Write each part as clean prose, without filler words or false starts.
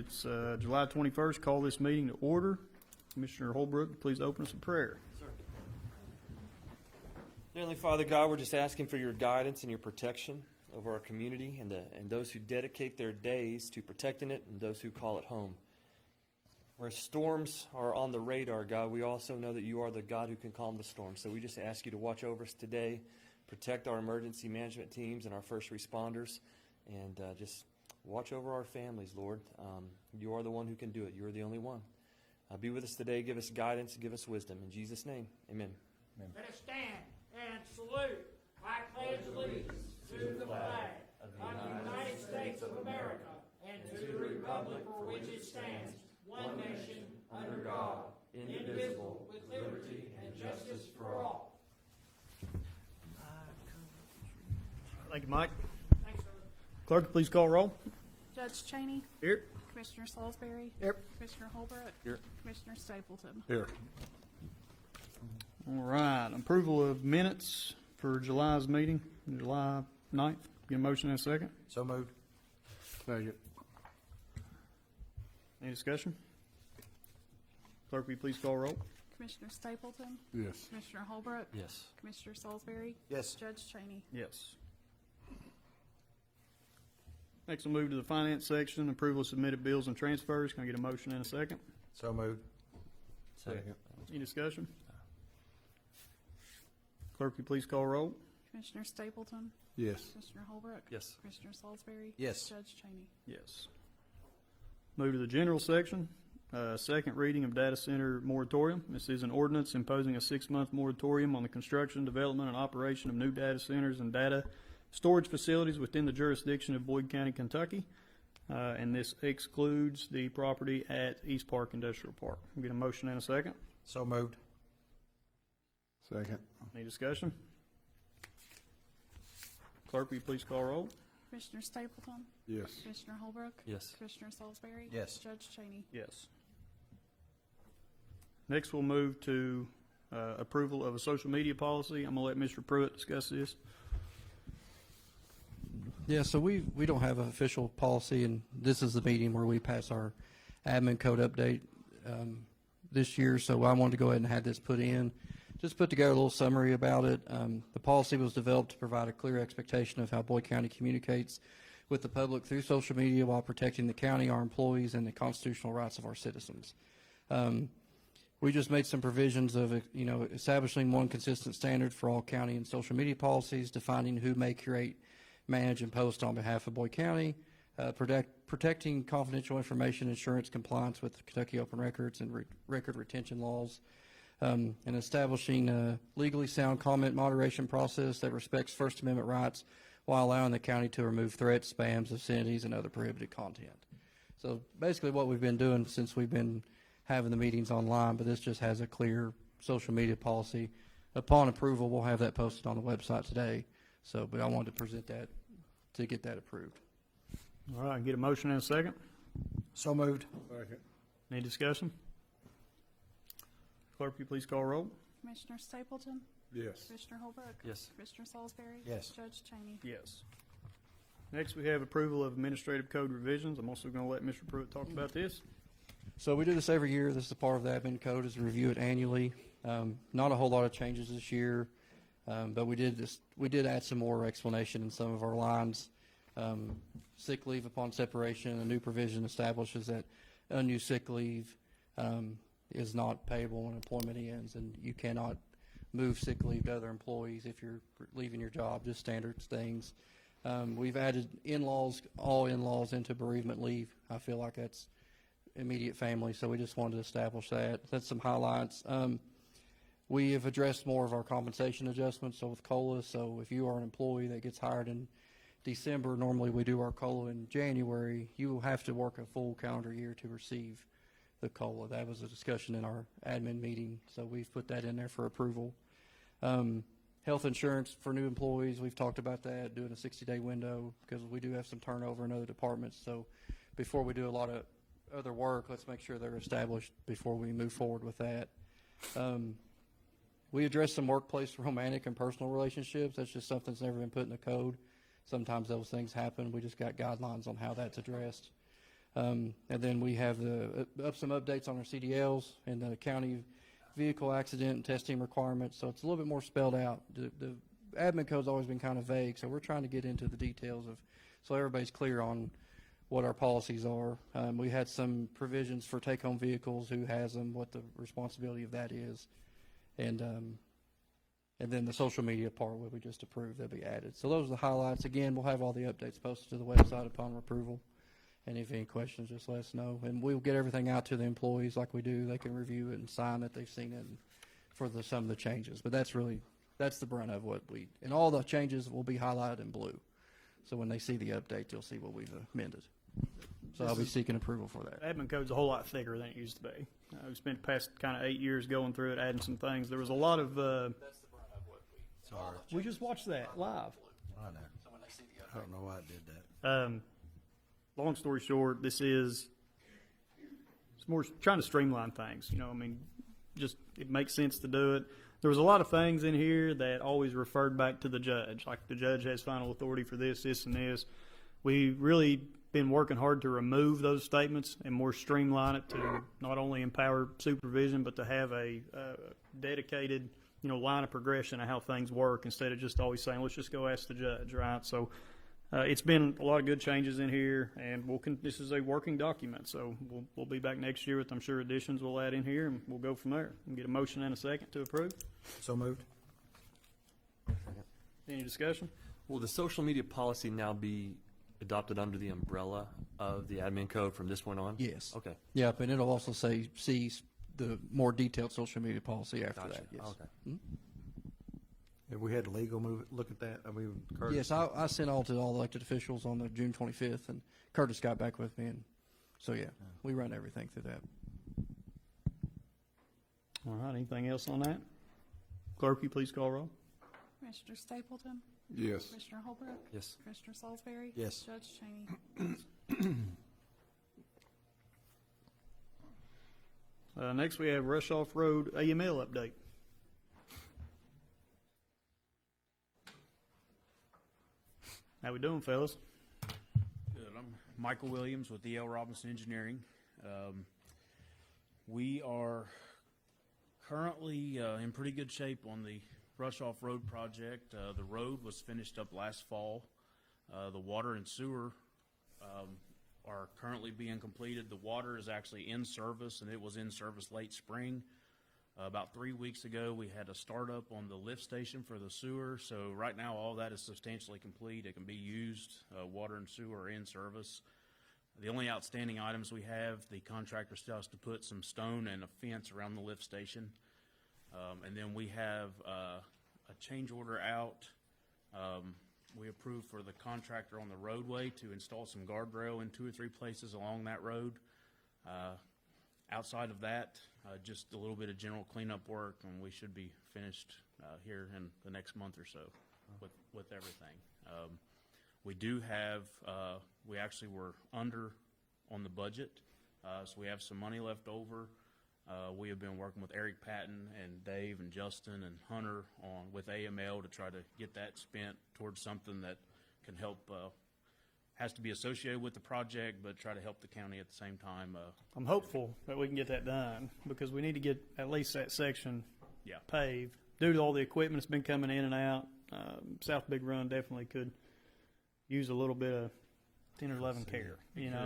It's July 21st. Call this meeting to order. Commissioner Holbrook, please open us in prayer. Sir. Heavenly Father God, we're just asking for your guidance and your protection over our community and those who dedicate their days to protecting it and those who call it home. Where storms are on the radar, God, we also know that you are the God who can calm the storm. So we just ask you to watch over us today, protect our emergency management teams and our first responders, and just watch over our families, Lord. You are the one who can do it. You are the only one. Be with us today. Give us guidance. Give us wisdom. In Jesus' name, amen. Let us stand and salute. I pledge allegiance to the flag of the United States of America and to the republic for which it stands, one nation, under God, indivisible, with liberty and justice for all. Thank you, Mike. Thanks, sir. Clerk, please call roll. Judge Cheney. Here. Commissioner Salisbury. Here. Commissioner Holbrook. Here. Commissioner Stapleton. Here. All right. Approval of minutes for July's meeting, July 9th. Get a motion in a second. So moved. Second. Any discussion? Clerk, will you please call roll? Commissioner Stapleton. Yes. Commissioner Holbrook. Yes. Commissioner Salisbury. Yes. Judge Cheney. Yes. Next, we'll move to the finance section. Approval of submitted bills and transfers. Can I get a motion in a second? So moved. Second. Any discussion? Clerk, will you please call roll? Commissioner Stapleton. Yes. Commissioner Holbrook. Yes. Commissioner Salisbury. Yes. Judge Cheney. Yes. Move to the general section. Second reading of data center moratorium. This is an ordinance imposing a 6-month moratorium on the construction, development, and operation of new data centers and data storage facilities within the jurisdiction of Boyd County, Kentucky. And this excludes the property at East Park Industrial Park. We'll get a motion in a second. So moved. Second. Any discussion? Clerk, will you please call roll? Commissioner Stapleton. Yes. Commissioner Holbrook. Yes. Commissioner Salisbury. Yes. Judge Cheney. Yes. Next, we'll move to approval of a social media policy. I'm going to let Mr. Pruitt discuss this. Yeah, so we don't have an official policy, and this is the meeting where we pass our admin code update this year, so I wanted to go ahead and have this put in. Just put together a little summary about it. The policy was developed to provide a clear expectation of how Boyd County communicates with the public through social media while protecting the county, our employees, and the constitutional rights of our citizens. We just made some provisions of, establishing one consistent standard for all county and social media policies, defining who may create, manage, and post on behalf of Boyd County, protecting confidential information, insurance compliance with the Kentucky Open Records and record retention laws, and establishing a legally sound comment moderation process that respects First Amendment rights while allowing the county to remove threats, spams, obscenities, and other prohibited content. So basically what we've been doing since we've been having the meetings online, but this just has a clear social media policy. Upon approval, we'll have that posted on the website today. So, but I wanted to present that to get that approved. All right, get a motion in a second. So moved. Second. Any discussion? Clerk, will you please call roll? Commissioner Stapleton. Yes. Commissioner Holbrook. Yes. Commissioner Salisbury. Yes. Judge Cheney. Yes. Next, we have approval of administrative code revisions. I'm also going to let Mr. Pruitt talk about this. So we do this every year. This is a part of the admin code, is to review it annually. Not a whole lot of changes this year, but we did add some more explanation in some of our lines. Sick leave upon separation, a new provision establishes that unused sick leave is not payable when employment ends, and you cannot move sick leave to other employees if you're leaving your job, just standard things. We've added all in-laws into bereavement leave. I feel like that's immediate family, so we just wanted to establish that. That's some highlights. We have addressed more of our compensation adjustments, so with COLA, so if you are an employee that gets hired in December, normally we do our COLA in January, you will have to work a full calendar year to receive the COLA. That was a discussion in our admin meeting, so we've put that in there for approval. Health insurance for new employees, we've talked about that, doing a 60-day window, because we do have some turnover in other departments, so before we do a lot of other work, let's make sure they're established before we move forward with that. We address some workplace romantic and personal relationships. That's just something that's never been put in the code. Sometimes those things happen. We just got guidelines on how that's addressed. And then we have some updates on our CDLs and the county vehicle accident testing requirements. So it's a little bit more spelled out. The admin code's always been kind of vague, so we're trying to get into the details so everybody's clear on what our policies are. We had some provisions for take-home vehicles, who has them, what the responsibility of that is, and then the social media part, what we just approved, that'll be added. So those are the highlights. Again, we'll have all the updates posted to the website upon approval. And if any questions, just let us know. And we'll get everything out to the employees like we do. They can review it and sign that they've seen it and for some of the changes. But that's the brunt of and all the changes will be highlighted in blue. So when they see the update, you'll see what we've amended. So I'll be seeking approval for that. Admin code's a whole lot thicker than it used to be. We spent the past kind of 8 years going through it, adding some things. There was a lot of, That's the brunt of Sorry. we just watched that live. I know. So when they see the I don't know why I did that. Long story short, it's more trying to streamline things. Just it makes sense to do it. There was a lot of things in here that always referred back to the judge, like the judge has final authority for this, and this. We really been working hard to remove those statements and more streamline it to not only empower supervision, but to have a dedicated, line of progression of how things work instead of just always saying, let's just go ask the judge, right? So it's been a lot of good changes in here, and this is a working document, so we'll be back next year with, I'm sure, additions we'll add in here, and we'll go from there. We'll get a motion and a second to approve. So moved. Any discussion? Will the social media policy now be adopted under the umbrella of the admin code from this point on? Yes. Okay. Yep, and it'll also see the more detailed social media policy after Gotcha. that. Yes. Okay. Have we had legal look at that? Curtis? Yes, I sent all to all elected officials on the June 25th, and Curtis got back with me, and so yeah, we run everything through that. All right, anything else on that? Clerk, will you please call roll? Commissioner Stapleton, Yes. Commissioner Holbrook, Yes. Commissioner Salisbury. Yes. Judge Cheney. Next, we have Rush Off Road AML update. How we doing, fellas? Good. I'm Michael Williams with E.L. Robinson Engineering. We are currently in pretty good shape on the Rush Off Road project. The road was finished up last fall. The water and sewer are currently being completed. The water is actually in service, and it was in service late spring. About 3 weeks ago, we had a startup on the lift station for the sewer. So right now, all that is substantially complete. It can be used. Water and sewer are in service. The only outstanding items we have, the contractor still has to put some stone and a fence around the lift station. And then we have a change order out. We approved for the contractor on the roadway to install some guardrail in 2 or 3 places along that road. Outside of that, just a little bit of general cleanup work, and we should be finished here in the next month or so with everything. We do have, we actually were under on the budget, so we have some money left over. We have been working with Eric Patton and Dave and Justin and Hunter with AML to try to get that spent towards something that can help, has to be associated with the project, but try to help the county at the same time. I'm hopeful that we can get that done because we need to get at least that section paved. Due to all the equipment that's been coming in and out, South Big Run definitely could use a little bit of 10 or 11 care,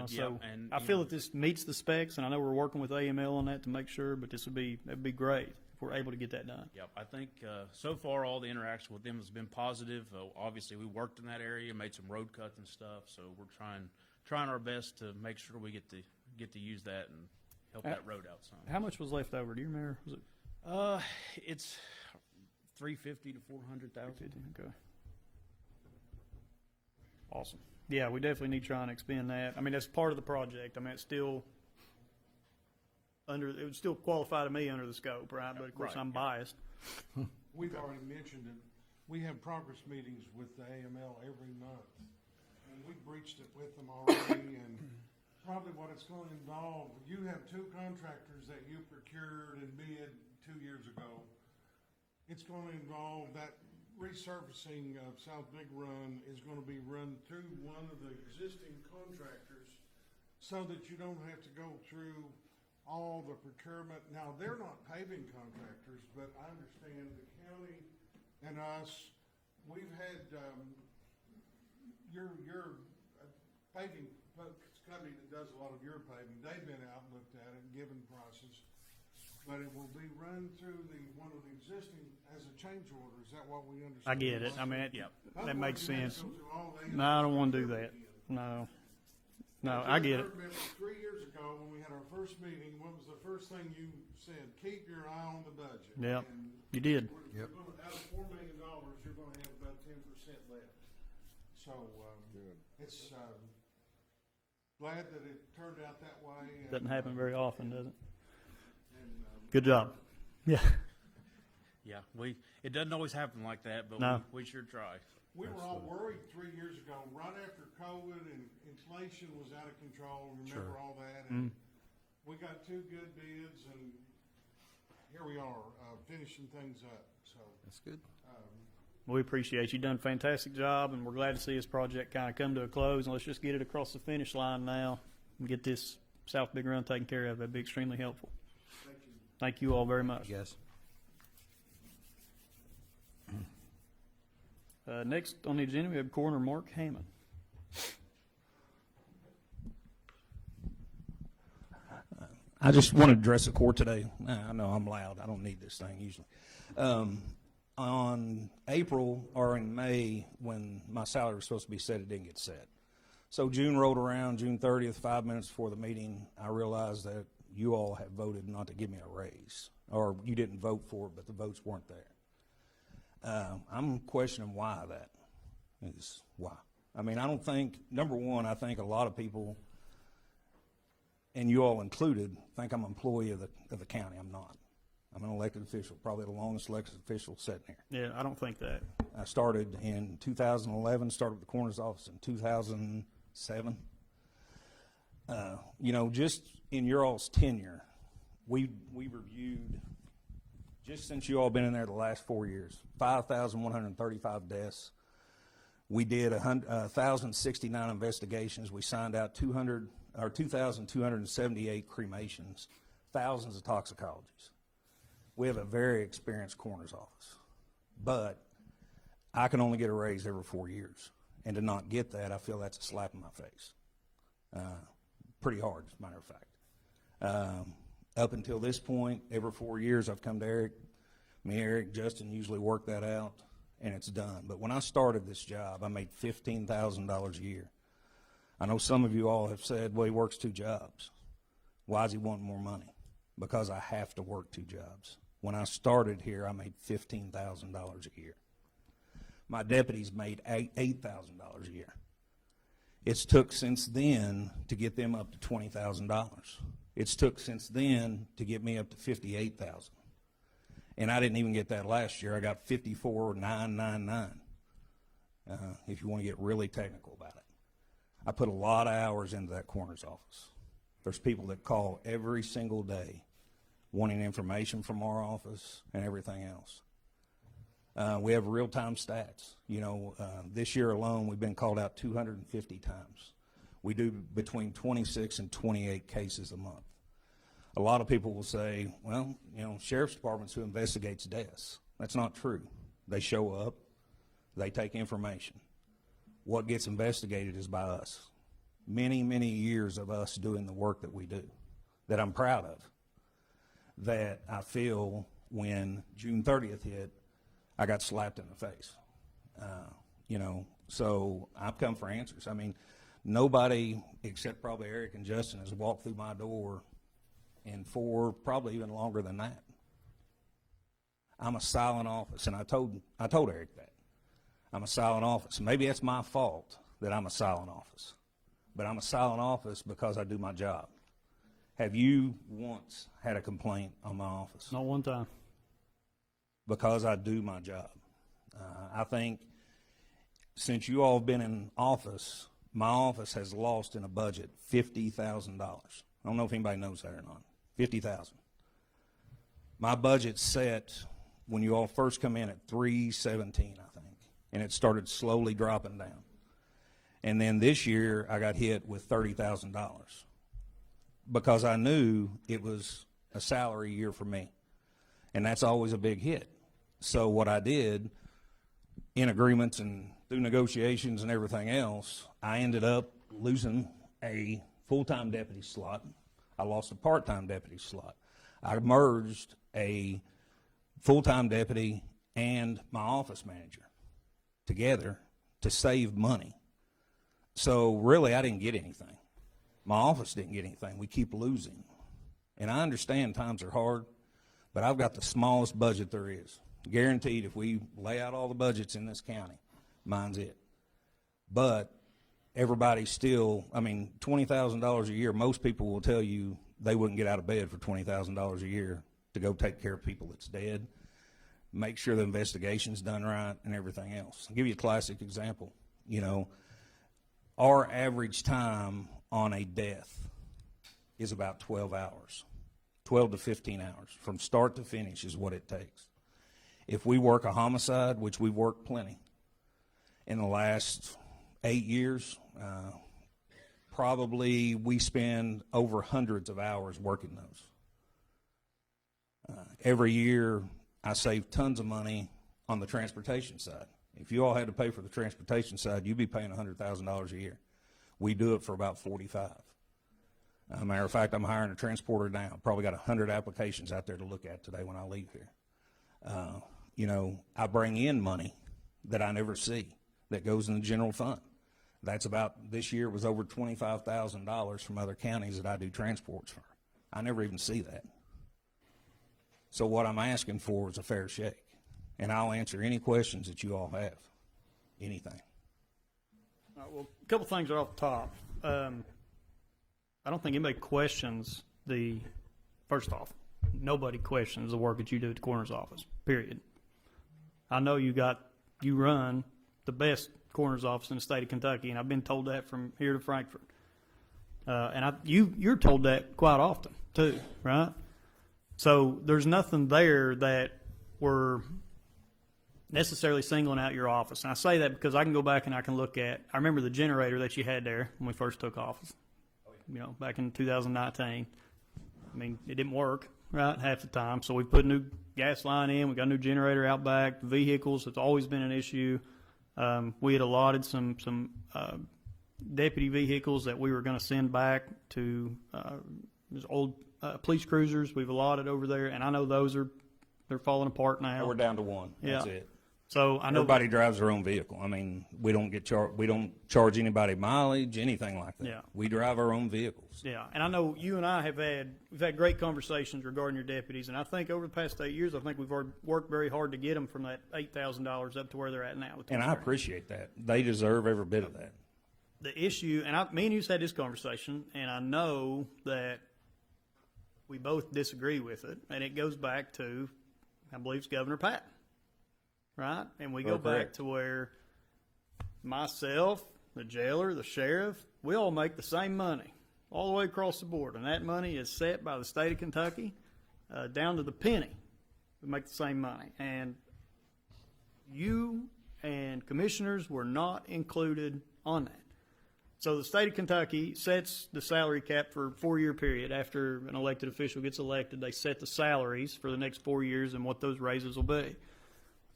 So and, I feel that this meets the specs, and I know we're working with AML on that to make sure, but that'd be great if we're able to get that done. Yep, I think so far all the interaction with them has been positive. Obviously, we worked in that area, made some road cuts and stuff, so we're trying our best to make sure we get to use that and help that road out some. How much was left over? Do you remember? Was it It's $350,000 to $400,000. okay? Awesome. Yeah, we definitely need to try and expend that. I mean, that's part of the project. I mean, it's still it would still qualify to me under the scope, right? But of course, Right, I'm biased. We've already mentioned it. We have progress meetings with the AML every month. And we breached it with them already, and probably what it's going to involve, you have 2 contractors that you procured and bid 2 years ago. It's going to involve that resurfacing of South Big Run is going to be run through one of the existing contractors' so that you don't have to go through all the procurement. Now, they're not paving contractors, but I understand the county and us, we've had, your paving company that does a lot of your paving, they've been out and looked at it and given prices. But it will be run through one of the existing as a change order. Is that what we understand? I get it. I mean, Yep. that makes sense. Otherwise, you have to go through all the- No, I don't want to do that. No. No, I get it. Remember 3 years ago when we had our first meeting, what was the first thing you said? Keep your eye on the budget. Yep. And You did. we're gonna, out of $4 million, you're going to have about 10% left. So it's glad that it turned out that way. And, Doesn't happen very often, does it? And, Good job. Yeah. Yeah, it doesn't always happen like that, but No. we sure try. we were all worried 3 years ago, right after COVID and inflation was out of control. Remember all that? And we got 2 good bids, and here we are, finishing things up. So That's good. We appreciate you. Done a fantastic job, and we're glad to see this project kind of come to a close. And let's just get it across the finish line now and get this South Big Run taken care of. That'd be extremely helpful. Thank you all very much. Yes. Next on the agenda, we have Coroner Mark Hammond. I just want to address the court today. I know I'm loud. I don't need this thing usually. On April or in May, when my salary was supposed to be set, it didn't get set. So June rolled around, June 30th, 5 minutes before the meeting, I realized that you all had voted not to give me a raise. Or you didn't vote for it, but the votes weren't there. I'm questioning why that is. Why? I mean, I don't think, number one, I think a lot of people, and you all included, think I'm an employee of the county. I'm not. I'm an elected official, probably the longest elected official sitting here. Yeah, I don't think that. I started in 2011, started with the coroner's office in 2007. You know, just in your all's tenure, we reviewed, just since you all been in there the last 4 years, 5,135 deaths. We did 1,069 investigations. We signed out 2,278 cremations, thousands of toxicologies. We have a very experienced coroner's office, but I can only get a raise every 4 years. And to not get that, I feel that's a slap in my face. Pretty hard, as a matter of fact. Up until this point, every 4 years I've come to Eric. Me, Eric, Justin usually work that out, and it's done. But when I started this job, I made $15,000 a year. I know some of you all have said, well, he works 2 jobs. Why does he want more money? Because I have to work 2 jobs. When I started here, I made $15,000 a year. My deputies made $8,000 a year. It's took since then to get them up to $20,000. It's took since then to get me up to $58,000. And I didn't even get that last year. I got $54,999, if you want to get really technical about it. I put a lot of hours into that coroner's office. There's people that call every single day wanting information from our office and everything else. We have real-time stats. You know, this year alone, we've been called out 250 times. We do between 26 and 28 cases a month. A lot of people will say, well, you know, sheriff's department's who investigates deaths. That's not true. They show up, they take information. What gets investigated is by us. Many, many years of us doing the work that we do, that I'm proud of, that I feel when June 30th hit, I got slapped in the face. You know, so I've come for answers. I mean, nobody except probably Eric and Justin has walked through my door in probably even longer than that. I'm a silent office, and I told Eric that. I'm a silent office. Maybe it's my fault that I'm a silent office, but I'm a silent office because I do my job. Have you once had a complaint on my office? Not one time. Because I do my job. I think since you all have been in office, my office has lost in a budget $50,000. I don't know if anybody knows that or not. $50,000. My budget's set when you all first come in at $317, I think, and it started slowly dropping down. And then this year I got hit with $30,000. because I knew it was a salary year for me. And that's always a big hit. So what I did, in agreements and through negotiations and everything else, I ended up losing a full-time deputy slot. I lost a part-time deputy slot. I merged a full-time deputy and my office manager together to save money. So really, I didn't get anything. My office didn't get anything. We keep losing. And I understand times are hard, but I've got the smallest budget there is. Guaranteed, if we lay out all the budgets in this county, mine's it. But everybody's still, I mean, $20,000 a year, most people will tell you they wouldn't get out of bed for $20,000 a year to go take care of people that's dead, make sure the investigation's done right, and everything else. I'll give you a classic example. You know, our average time on a death is about 12 hours, 12 to 15 hours. From start to finish is what it takes. If we work a homicide, which we've worked plenty, in the last 8 years, probably we spend over hundreds of hours working those. Every year, I save tons of money on the transportation side. If you all had to pay for the transportation side, you'd be paying $100,000 a year. We do it for about 45. Matter of fact, I'm hiring a transporter now. Probably got 100 applications out there to look at today when I leave here. You know, I bring in money that I never see that goes in the general fund. That's about, this year was over $25,000 from other counties that I do transports for. I never even see that. So what I'm asking for is a fair shake. And I'll answer any questions that you all have. Anything. All right, well, a couple things are off the top. I don't think anybody questions first off, nobody questions the work that you do at the coroner's office, period. I know you run the best coroner's office in the state of Kentucky, and I've been told that from here to Frankfort. And you're told that quite often, too, right? So there's nothing there that we're necessarily singling out your office. And I say that because I can go back and I can look at, I remember the generator that you had there when we first took office, you know, back in 2019. I mean, it didn't work, right, half the time. So we put a new gas line in. We got a new generator out back. The vehicles, it's always been an issue. We had allotted some deputy vehicles that we were going to send back to those old police cruisers we've allotted over there, and I know they're falling apart now. We're down to one. That's it. So I know everybody drives their own vehicle. I mean, we don't charge anybody mileage, anything like that. Yeah. We drive our own vehicles. Yeah, and I know you and I we've had great conversations regarding your deputies, and I think over the past 8 years, I think we've worked very hard to get them from that $8,000 up to where they're at now. And I appreciate that. They deserve every bit of that. The issue, and me and you've had this conversation, and I know that we both disagree with it, and it goes back to, I believe it's Governor Patton, right? And we go back to where myself, the jailer, the sheriff, we all make the same money all the way across the board, and that money is set by the state of Kentucky down to the penny. We make the same money, and you and commissioners were not included on that. So the state of Kentucky sets the salary cap for a 4-year period. After an elected official gets elected, they set the salaries for the next 4 years and what those raises will be.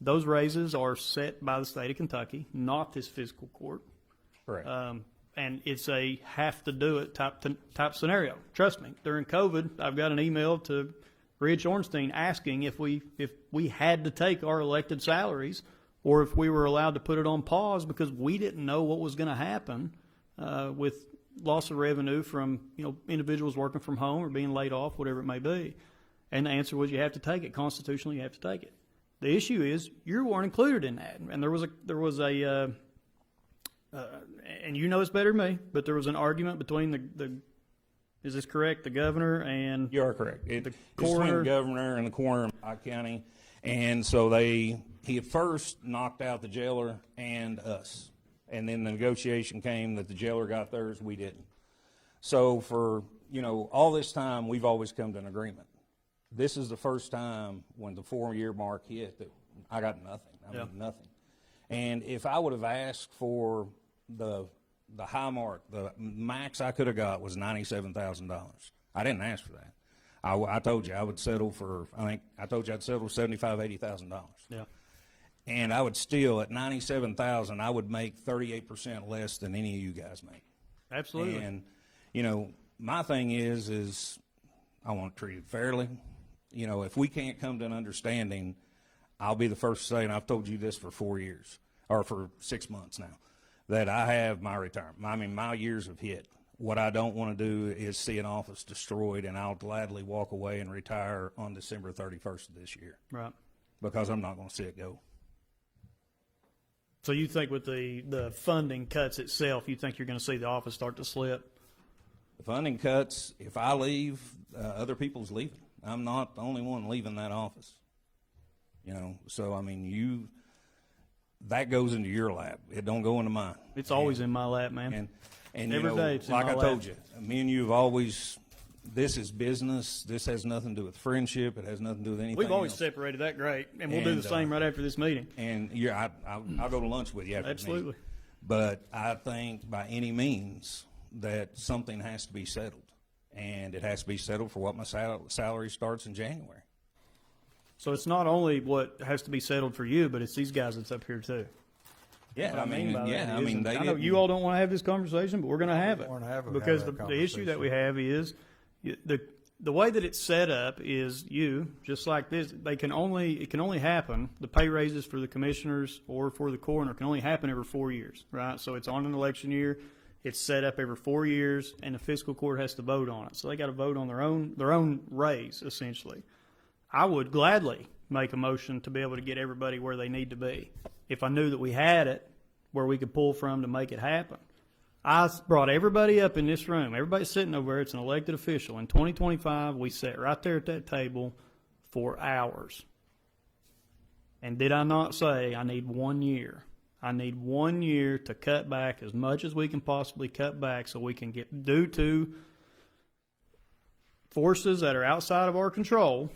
Those raises are set by the state of Kentucky, not this fiscal court. Correct. And it's a have-to-do-it type scenario. Trust me, during COVID, I've got an email to Rich Ornstein asking if we had to take our elected salaries or if we were allowed to put it on pause because we didn't know what was going to happen with loss of revenue from individuals working from home or being laid off, whatever it may be. And the answer was you have to take it. Constitutionally, you have to take it. The issue is you weren't included in that, and there was a and you know this better than me, but there was an argument between the is this correct? The governor and you are correct. The It's coroner. between the governor and the coroner in Boyd County, and so he at first knocked out the jailer and us. And then the negotiation came that the jailer got theirs, we didn't. So for, all this time, we've always come to an agreement. This is the first time when the 4-year mark hit that I got nothing. I mean, nothing. And if I would have asked for the high mark, the max I could have got was $97,000. I didn't ask for that. I told you I would settle for, I told you I'd settle for $75,000, $80,000. Yeah. And I would still, at $97,000, I would make 38% less than any of you guys make. Absolutely. And, my thing is I want to treat it fairly. If we can't come to an understanding, I'll be the first to say, and I've told you this for 4 years, or for 6 months now, that I have my retirement. My years have hit. What I don't want to do is see an office destroyed, and I'll gladly walk away and retire on December 31st of this year. Right. Because I'm not going to see it go. So you think with the funding cuts itself, you think you're going to see the office start to slip? The funding cuts, if I leave, other people's leaving. I'm not the only one leaving that office. So that goes into your lap. It don't go into mine. It's always in my lap, man. And Every day it's in like my I lap. told you, me and you have always, this is business. This has nothing to do with friendship. It has nothing to do with anything We've always else. separated that great, and we'll do And, the same right after this meeting. And I'll go to lunch with you after the Absolutely. meeting. But I think by any means that something has to be settled. And it has to be settled for what my salary starts in January. So it's not only what has to be settled for you, but it's these guys that's up here too. Yeah, What by that is, and they I know didn't- you all don't want to have this conversation, but we're going to have it. We're gonna have it. Because Have that the issue that we conversation. have is the way that it's set up is just like this, it can only happen, the pay raises for the commissioners or for the coroner can only happen every 4 years, right? So it's on an election year, it's set up every 4 years, and the fiscal court has to vote on it. So they got to vote on their own raise, essentially. I would gladly make a motion to be able to get everybody where they need to be if I knew that we had it where we could pull from to make it happen. I brought everybody up in this room. Everybody sitting over there, it's an elected official. In 2025, we sat right there at that table for hours. And did I not say I need 1 year? I need 1 year to cut back as much as we can possibly cut back so we can get, due to forces that are outside of our control,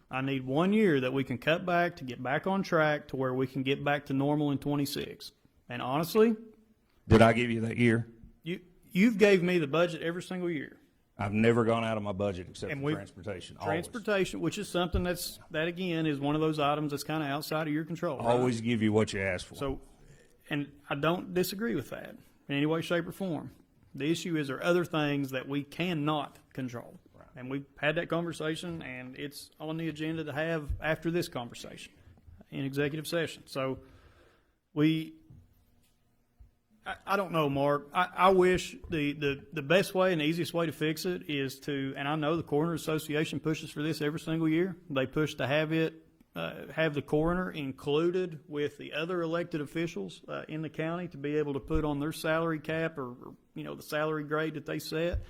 I need 1 year that we can cut back to get back on track to where we can get back to normal in 26. And honestly, Did I give you that year? you've gave me the budget every single year. I've never gone out of my budget except And for we- transportation. Transportation, which is something that again is one of those items that's kind of outside of your control. right? Always give you what you ask for. So, and I don't disagree with that in any way, shape, or form. The issue is there are other things that we cannot control. And we've had that conversation, and it's on the agenda to have after this conversation in executive session. So I don't know, Mark. I wish the best way and the easiest way to fix it is to, and I know the Coroner Association pushes for this every single year. They push to have have the coroner included with the other elected officials in the county to be able to put on their salary cap or the salary grade that they set.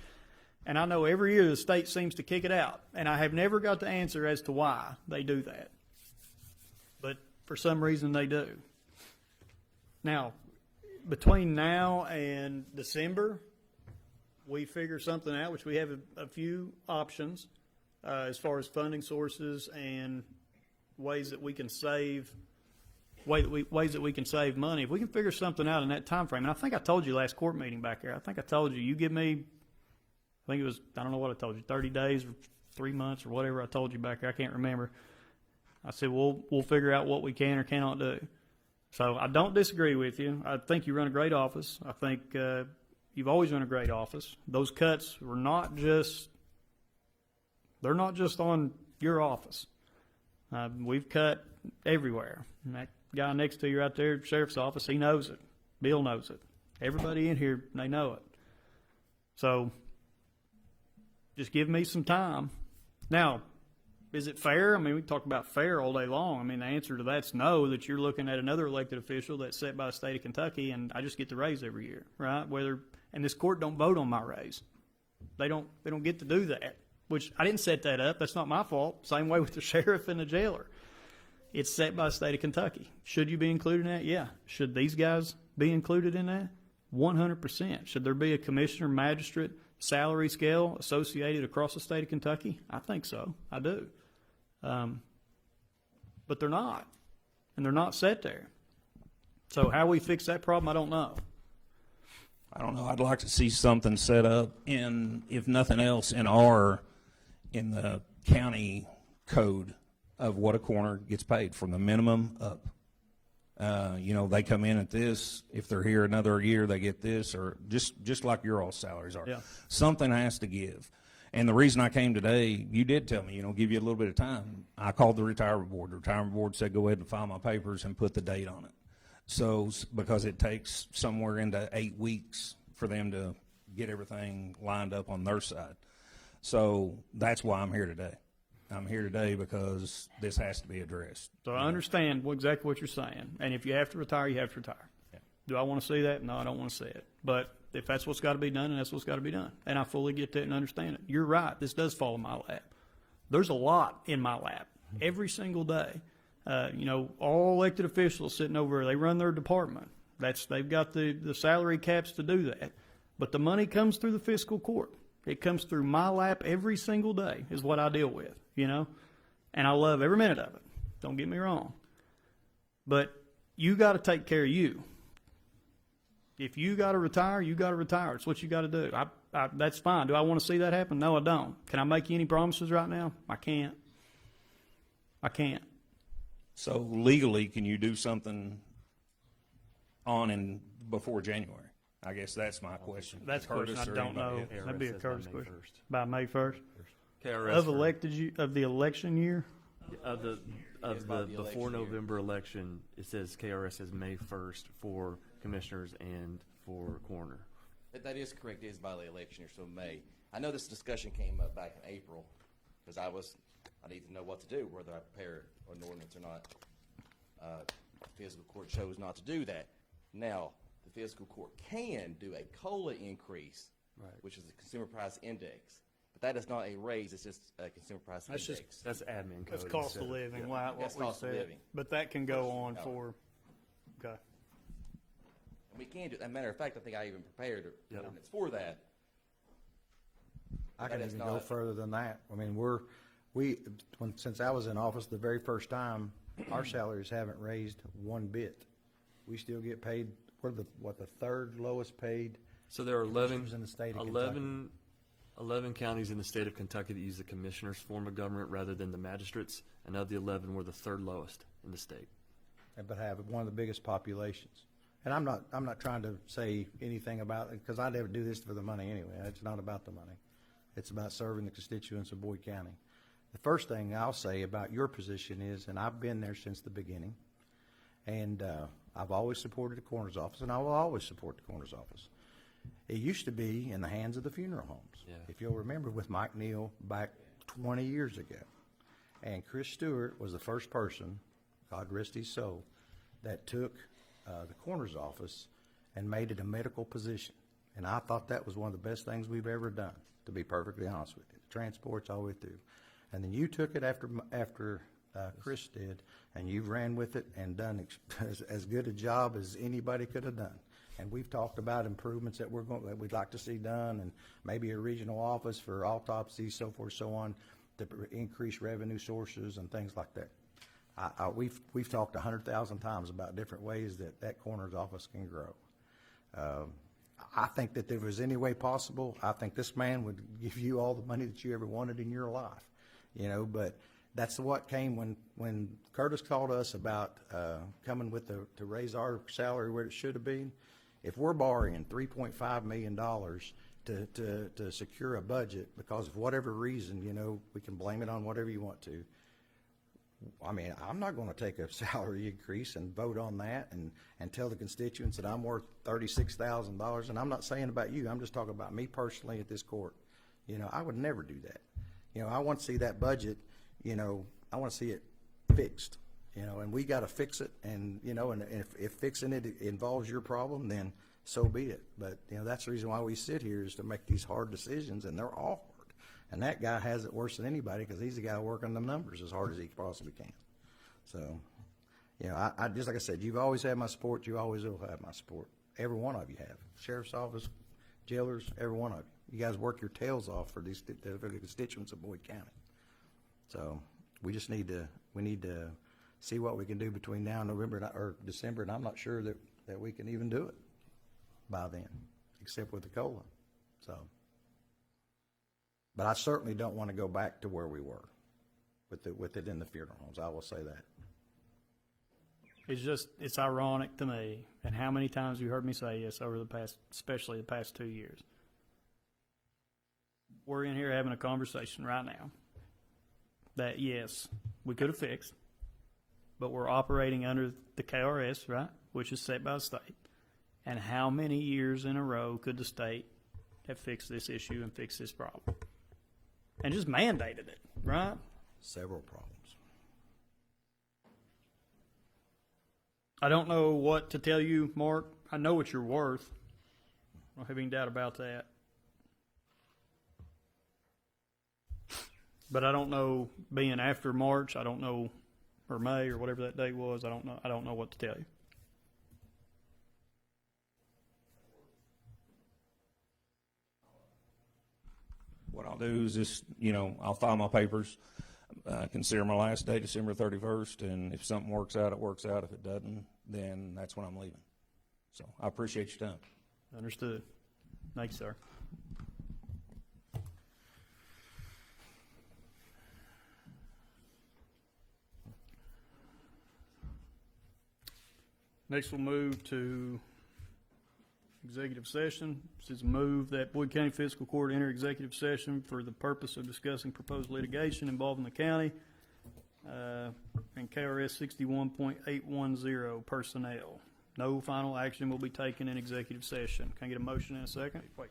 And I know every year the state seems to kick it out, and I have never got the answer as to why they do that. But for some reason they do. Now, between now and December, we figure something out, which we have a few options as far as funding sources and ways that we can save ways that we can save money. If we can figure something out in that time frame, and I think I told you last court meeting back there, I think I told you, you give me, I think it was, I don't know what I told you, 30 days or 3 months or whatever I told you back there. I can't remember. I said, we'll figure out what we can or cannot do. So I don't disagree with you. I think you run a great office. I think you've always run a great office. Those cuts were not just, they're not just on your office. We've cut everywhere. And that guy next to you right there, sheriff's office, he knows it. Bill knows it. Everybody in here, they know it. So just give me some time. Now, is it fair? I mean, we talk about fair all day long. I mean, the answer to that's no, that you're looking at another elected official that's set by the state of Kentucky, and I just get the raise every year, right? And this court don't vote on my raise. They don't get to do that, which I didn't set that up. That's not my fault. Same way with the sheriff and the jailer. It's set by the state of Kentucky. Should you be included in that? Yeah. Should these guys be included in that? 100%. Should there be a commissioner, magistrate, salary scale associated across the state of Kentucky? I think so. I do. But they're not. And they're not set there. So how we fix that problem, I don't know. I don't know, I'd like to see something set up in, if nothing else, in the county code of what a coroner gets paid from the minimum up. You know, they come in at this, if they're here another year, they get this, or just like your all salaries are. Yeah. Something has to give. And the reason I came today, you did tell me, you know, give you a little bit of time. I called the retirement board. The retirement board said, go ahead and file my papers and put the date on it. So, because it takes somewhere into 8 weeks for them to get everything lined up on their side. So that's why I'm here today. I'm here today because this has to be addressed. So I understand exactly what you're saying, and if you have to retire, you have to retire. Yeah. Do I want to see that? No, I don't want to see it. But if that's what's got to be done, then that's what's got to be done. And I fully get that and understand it. You're right. This does fall in my lap. There's a lot in my lap every single day. You know, all elected officials sitting over, they run their department. They've got the salary caps to do that. But the money comes through the fiscal court. It comes through my lap every single day is what I deal with, you know. And I love every minute of it. Don't get me wrong. But you got to take care of you. If you got to retire, you got to retire. It's what you got to do. That's fine. Do I want to see that happen? No, I don't. Can I make you any promises right now? I can't. I can't. So legally, can you do something on and before January? I guess that's my question. That's a question I Curtis or don't know. anybody else. That'd be a says by Curtis May question. 1st. By May 1st? KRS Of for- the election year? Of the before November election, it says KRS says May 1st for commissioners and for coroner. That is correct. It is by the election year, so May. I know this discussion came up back in April because I need to know what to do, whether I prepare an ordinance or not. The fiscal court chose not to do that. Now, the fiscal court can do a COLA increase, which is the consumer price index. But that is not a raise, it's just a consumer price That's just- index. That's admin code. That's cost of instead living, yeah. what That's we cost of said. living. But that can go on for, okay. And we can do, as a matter of fact, I think I even prepared an Yep. ordinance for that. I That can is even go not- further than that. I mean, since I was in office the very first time, our salaries haven't raised one bit. We still get paid, we're the third lowest paid. So there are 11, commissioners in the state of 11 counties in the state of Kentucky that use the commissioner's form of government rather than the magistrates, and of the 11, we're the third lowest in the state. But have one of the biggest populations. And I'm not trying to say anything about it, because I never do this for the money anyway. It's not about the money. It's about serving the constituents of Boyd County. The first thing I'll say about your position is, and I've been there since the beginning, and I've always supported the coroner's office, and I will always support the coroner's office. It used to be in the hands of the funeral homes. Yeah. If you'll remember with Mike Neal back 20 years ago. And Chris Stewart was the first person, God rest his soul, that took the coroner's office and made it a medical position. And I thought that was one of the best things we've ever done, to be perfectly honest with you. The transports all the way through. And then you took it after Chris did, and you've ran with it and done as good a job as anybody could have done. And we've talked about improvements that we'd like to see done, and maybe a regional office for autopsies, so forth, so on, to increase revenue sources and things like that. We've talked 100,000 times about different ways that coroner's office can grow. I think that if there was any way possible, I think this man would give you all the money that you ever wanted in your life, you know. But that's what came when Curtis called us about coming with to raise our salary where it should have been. If we're borrowing $3.5 million to secure a budget because of whatever reason, you know, we can blame it on whatever you want to. I mean, I'm not going to take a salary increase and vote on that and tell the constituents that I'm worth $36,000. And I'm not saying about you. I'm just talking about me personally at this court. You know, I would never do that. You know, I want to see that budget, you know, I want to see it fixed, you know, and we got to fix it. And, you know, and if fixing it involves your problem, then so be it. But, you know, that's the reason why we sit here is to make these hard decisions, and they're all hard. And that guy has it worse than anybody because he's the guy working the numbers as hard as he possibly can. So, you know, I just like I said, you've always had my support. You always will have my support. Every one of you have. Sheriff's office, jailers, every one of you. You guys work your tails off for the constituents of Boyd County. So we just need to see what we can do between now and November or December, and I'm not sure that we can even do it by then. except with the COLA, so. But I certainly don't want to go back to where we were with it in the funeral homes, I will say that. It's ironic to me, and how many times you heard me say this over the past, especially the past 2 years. We're in here having a conversation right now that, yes, we could have fixed, but we're operating under the KRS, right, which is set by the state. And how many years in a row could the state have fixed this issue and fixed this problem? And just mandated it, right? Several problems. I don't know what to tell you, Mark. I know what you're worth. I don't have any doubt about that. But I don't know, being after March, I don't know, or May, or whatever that date was, I don't know what to tell you. What I'll do is just, I'll file my papers, consider my last day December 31st, and if something works out, it works out. If it doesn't, then that's when I'm leaving. So I appreciate your time. Understood. Thank you, sir. Next, we'll move to executive session. This is a move that Boyd County Fiscal Court enter executive session for the purpose of discussing proposed litigation involving the county and KRS 61.810 personnel. No final action will be taken in executive session. Can I get a motion in a second? Wait.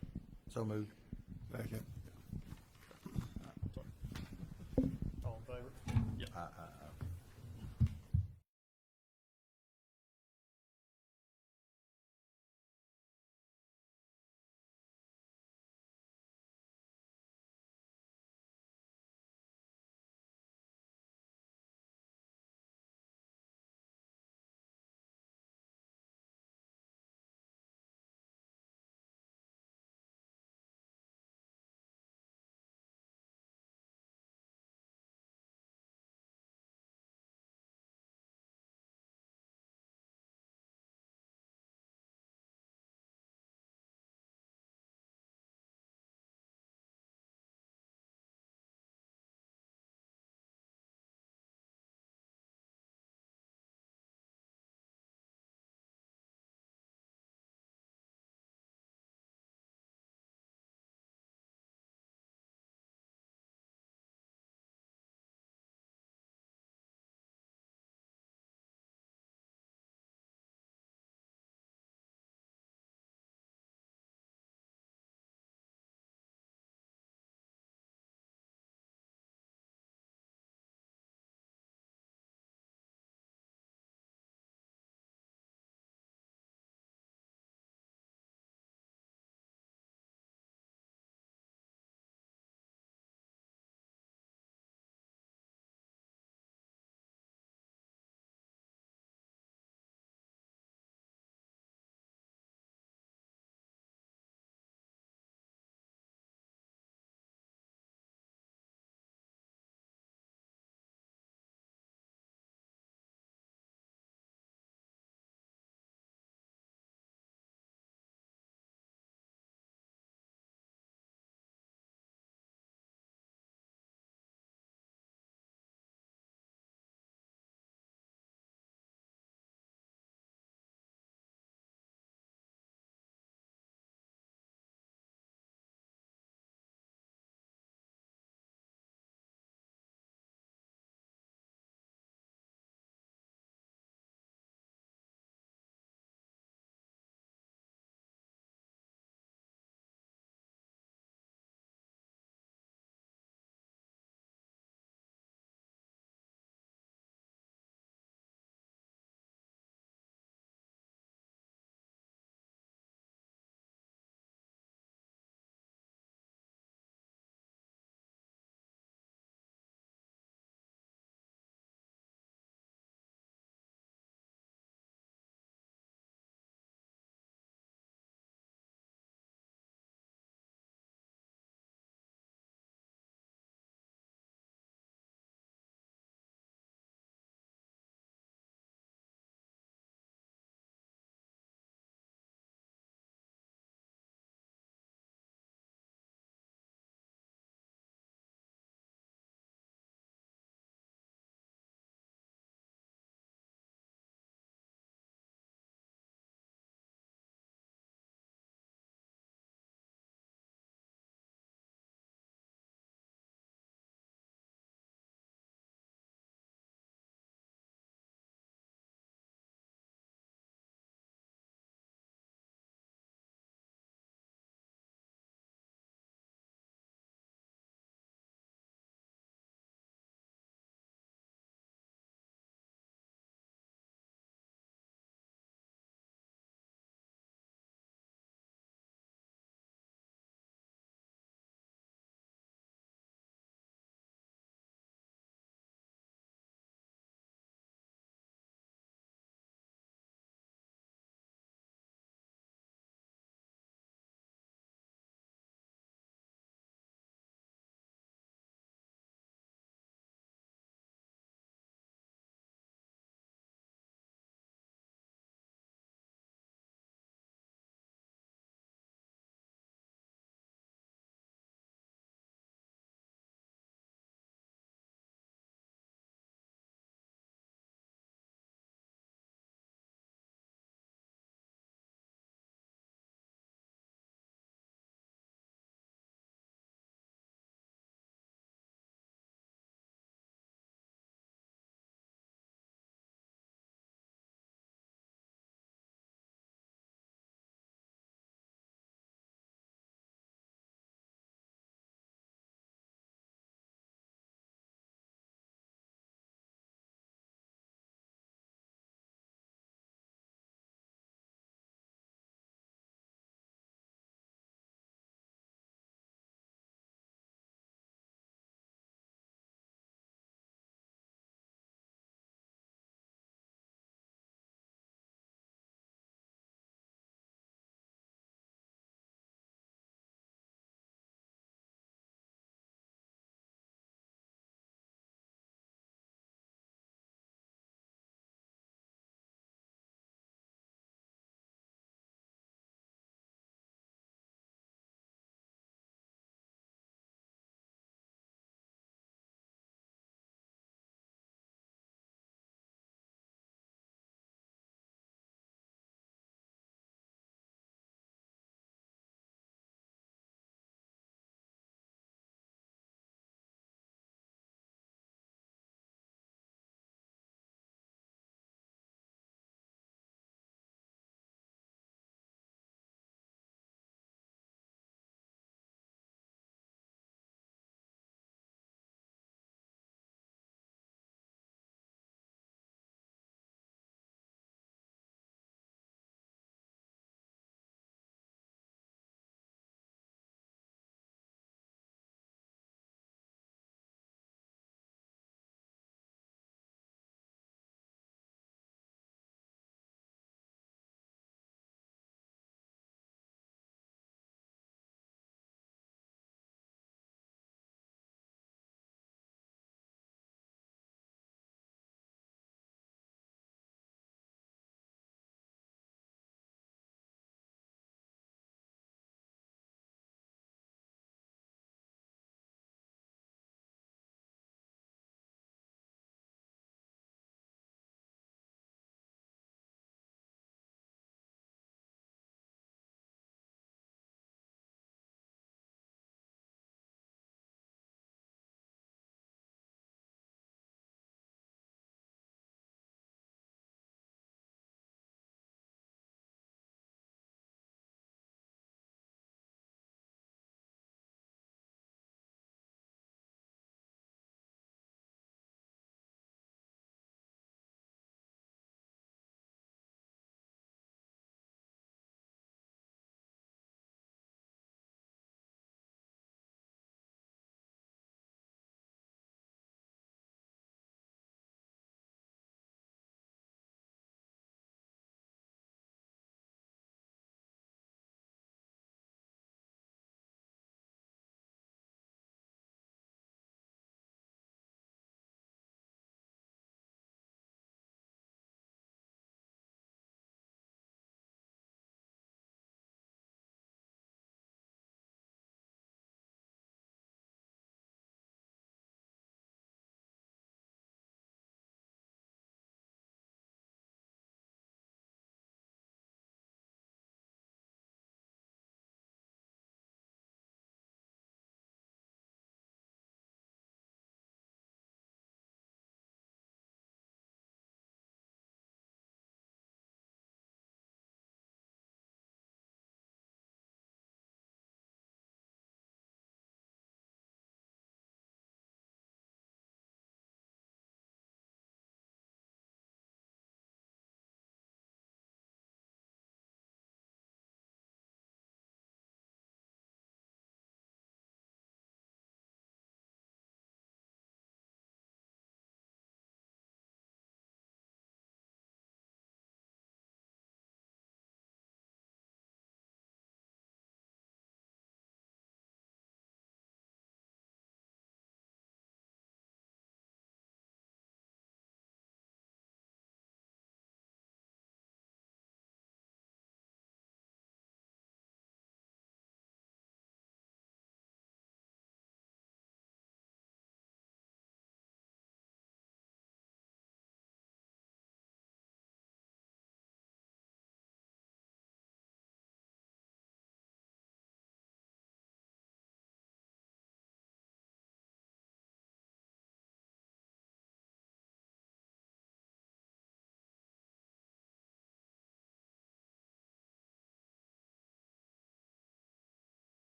So moved. Second. All in favor? Yeah.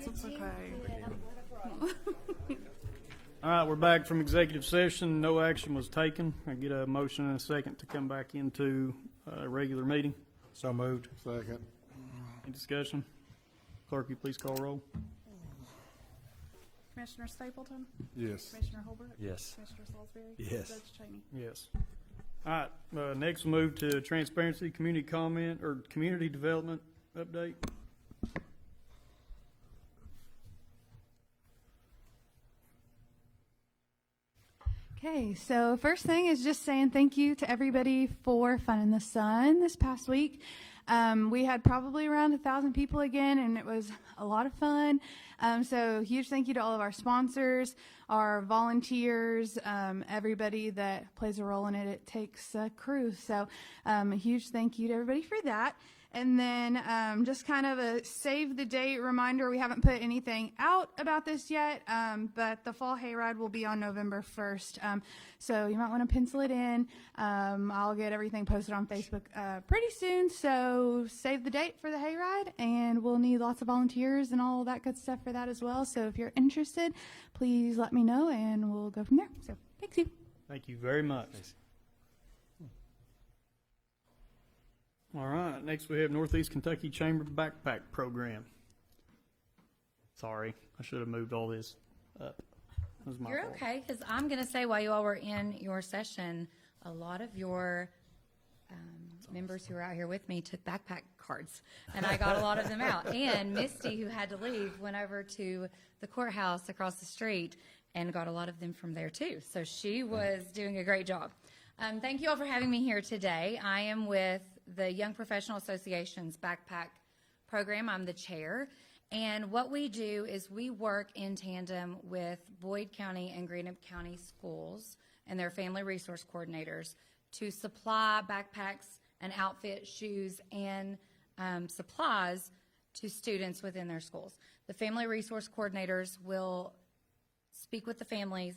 It's okay. All right, we're back from executive session. No action was taken. I get a motion and a second to come back into a regular meeting. So moved. Second. Any discussion? Clerk, you please call roll. Commissioner Stapleton? Yes. Commissioner Holbert? Yes. Commissioner Salisbury? Yes. Judge Cheney? Yes. All right, next we'll move to transparency, community comment, or community development update. Okay, so first thing is just saying thank you to everybody for Fun in the Sun this past week. We had probably around 1,000 people again, and it was a lot of fun. So huge thank you to all of our sponsors, our volunteers, everybody that plays a role in it. It takes a crew. So a huge thank you to everybody for that. And then just kind of a save the date reminder. We haven't put anything out about this yet, but the fall hayride will be on November 1st. So you might want to pencil it in. I'll get everything posted on Facebook pretty soon. So save the date for the hayride, and we'll need lots of volunteers and all that good stuff for that as well. So if you're interested, please let me know, and we'll go from there. So thanks you. Thank you very much. All right, next we have Northeast Kentucky Chamber Backpack Program. Sorry, I should have moved all this up. That was my You're fault. okay, because I'm going to say while you all were in your session, a lot of your members who were out here with me took backpack cards, and I got a lot of them out. And Misty, who had to leave, went over to the courthouse across the street and got a lot of them from there too. So she was doing a great job. Thank you all for having me here today. I am with the Young Professional Association's Backpack Program. I'm the chair. And what we do is we work in tandem with Boyd County and Greenup County schools and their family resource coordinators to supply backpacks and outfit, shoes, and supplies to students within their schools. The family resource coordinators will speak with the families.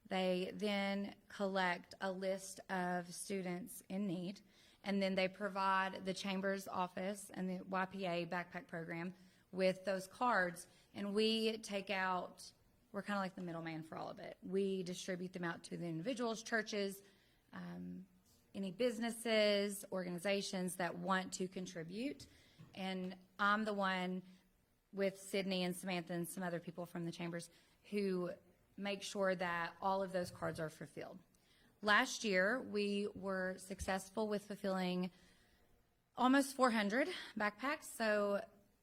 They then collect a list of students in need, and then they provide the Chamber's office and the YPA backpack program with those cards, and we take out, we're kind of like the middleman for all of it. We distribute them out to the individuals, churches, any businesses, organizations that want to contribute, and I'm the one with Sydney and Samantha and some other people from the Chambers who make sure that all of those cards are fulfilled. Last year, we were successful with fulfilling almost 400 backpacks, so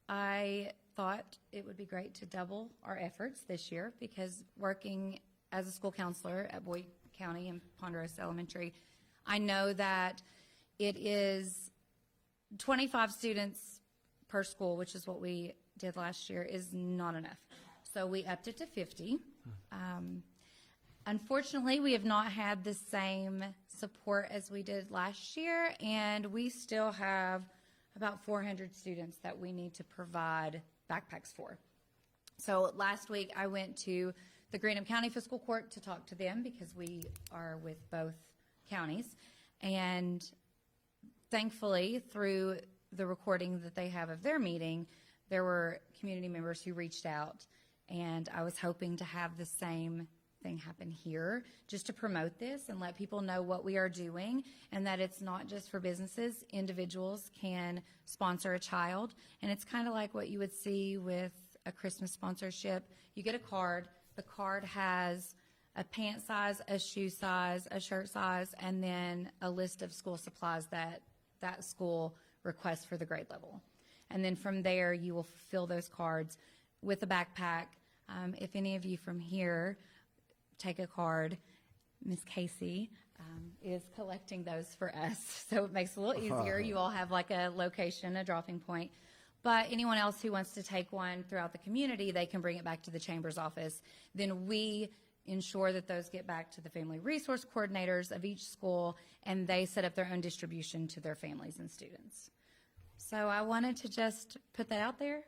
I thought it would be great to double our efforts this year, because working as a school counselor at Boyd County and Ponderosa Elementary, I know that it is 25 students per school, which is what we did last year, is not enough. So we upped it to 50. Unfortunately, we have not had the same support as we did last year, and we still have about 400 students that we need to provide backpacks for. So last week I went to the Greenup County Fiscal Court to talk to them, because we are with both counties, and thankfully through the recording that they have of their meeting, there were community members who reached out, and I was hoping to have the same thing happen here, just to promote this and let people know what we are doing, and that it's not just for businesses. Individuals can sponsor a child, and it's kind of like what you would see with a Christmas sponsorship. You get a card. The card has a pant size, a shoe size, a shirt size, and then a list of school supplies that that school requests for the grade level. And then from there, you will fill those cards with a backpack. If any of you from here take a card, Miss Casey is collecting those for us, so it makes it a little easier. You all have like a location, a dropping point. But anyone else who wants to take one throughout the community, they can bring it back to the Chamber's office. Then we ensure that those get back to the family resource coordinators of each school, and they set up their own distribution to their families and students. So I wanted to just put that out there.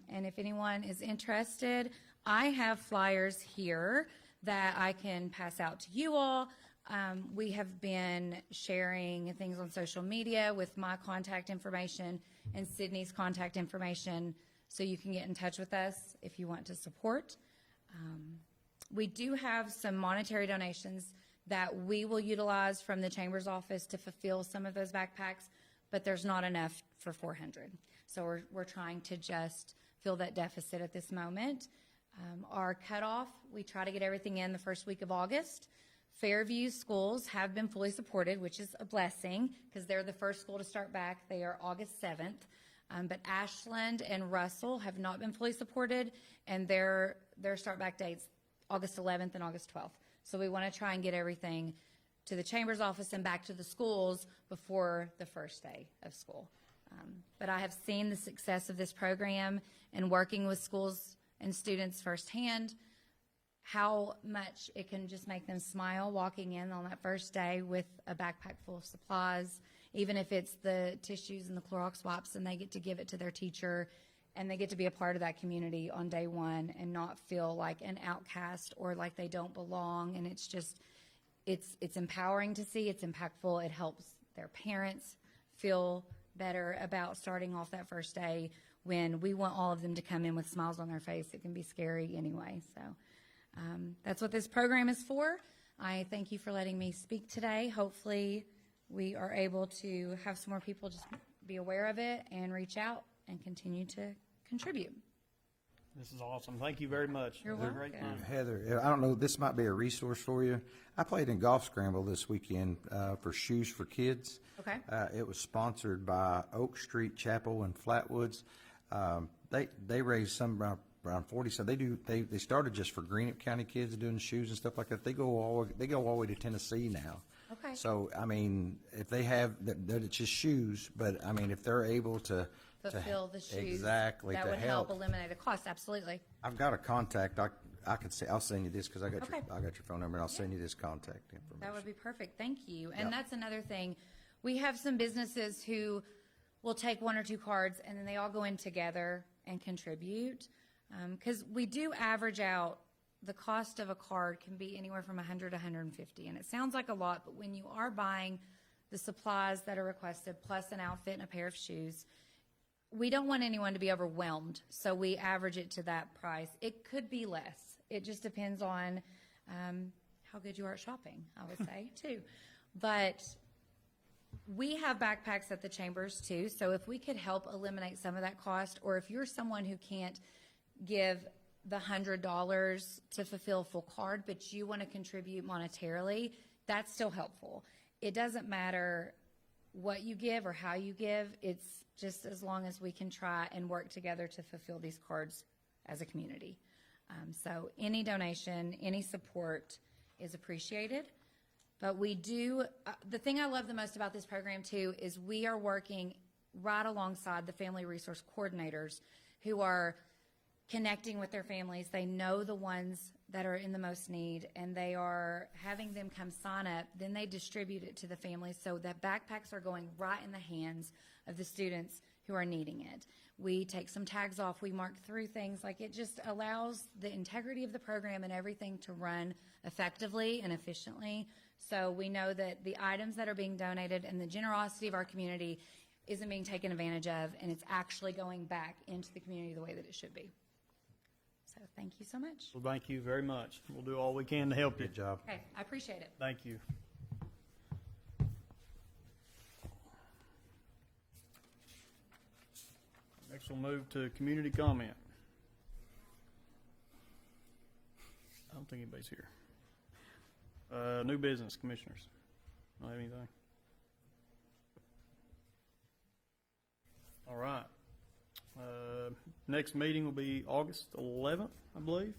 And if anyone is interested, I have flyers here that I can pass out to you all. We have been sharing things on social media with my contact information and Sydney's contact information so you can get in touch with us if you want to support. We do have some monetary donations that we will utilize from the Chamber's office to fulfill some of those backpacks, but there's not enough for 400. So we're trying to just fill that deficit at this moment. Our cutoff, we try to get everything in the first week of August. Fairview schools have been fully supported, which is a blessing because they're the first school to start back. They are August 7th. But Ashland and Russell have not been fully supported, and their start back dates August 11th and August 12th. So we want to try and get everything to the Chamber's office and back to the schools before the first day of school. But I have seen the success of this program and working with schools and students firsthand, how much it can just make them smile walking in on that first day with a backpack full of supplies, even if it's the tissues and the Clorox wipes, and they get to give it to their teacher, and they get to be a part of that community on day one and not feel like an outcast or like they don't belong. And it's just, it's empowering to see. It's impactful. It helps their parents feel better about starting off that first day when we want all of them to come in with smiles on their face. It can be scary anyway. So that's what this program is for. I thank you for letting me speak today. Hopefully we are able to have some more people just be aware of it and reach out and continue to contribute. This is awesome. Thank you very much. You're It was a great welcome. time. Heather, I don't know, this might be a resource for you. I played in Golf Scramble this weekend for Shoes for Kids. Okay. It was sponsored by Oak Street Chapel in Flatwoods. They raised some around 40. So they started just for Greenup County kids doing shoes and stuff like that. They go all the way to Tennessee now. Okay. So I mean, if they have that, it's just shoes, but I mean, if they're able to Fulfill the shoes. exactly That to would help eliminate the cost. Absolutely. I've got a contact. I can say I'll send you this because I got Okay. your phone number, and I'll send you this contact information. That would be perfect. Thank you. And Yep. that's another thing. We have some businesses who will take one or two cards and then they all go in together and contribute. Because we do average out the cost of a card can be anywhere from 100 to 150. And it sounds like a lot, but when you are buying the supplies that are requested plus an outfit and a pair of shoes, we don't want anyone to be overwhelmed. So we average it to that price. It could be less. It just depends on how good you are at shopping, I would say, too. But we have backpacks at the Chambers, too. So if we could help eliminate some of that cost, or if you're someone who can't give the $100 to fulfill a full card, but you want to contribute monetarily, that's still helpful. It doesn't matter what you give or how you give. It's just as long as we can try and work together to fulfill these cards as a community. So any donation, any support is appreciated. But we do, the thing I love the most about this program too is we are working right alongside the family resource coordinators who are connecting with their families. They know the ones that are in the most need, and they are having them come sign up. Then they distribute it to the families so that backpacks are going right in the hands of the students who are needing it. We take some tags off. We mark through things. Like, it just allows the integrity of the program and everything to run effectively and efficiently. So we know that the items that are being donated and the generosity of our community isn't being taken advantage of, and it's actually going back into the community the way that it should be. So thank you so much. Well, thank you very much. We'll do all we can to help you. Good job. Okay, I appreciate it. Thank you. Next, we'll move to community comment. I don't think anybody's here. New business, commissioners. Don't have anything? All right. Next meeting will be August 11th, I believe.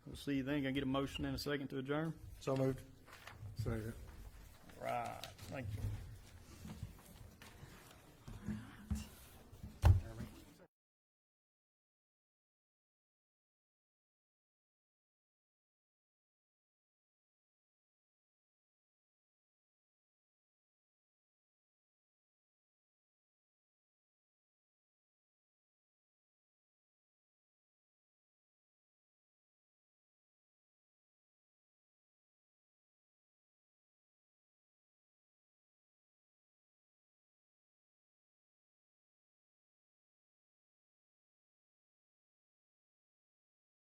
We'll see you then. Can I get a motion in a second to adjourn? So moved. Second. All right. Thank you.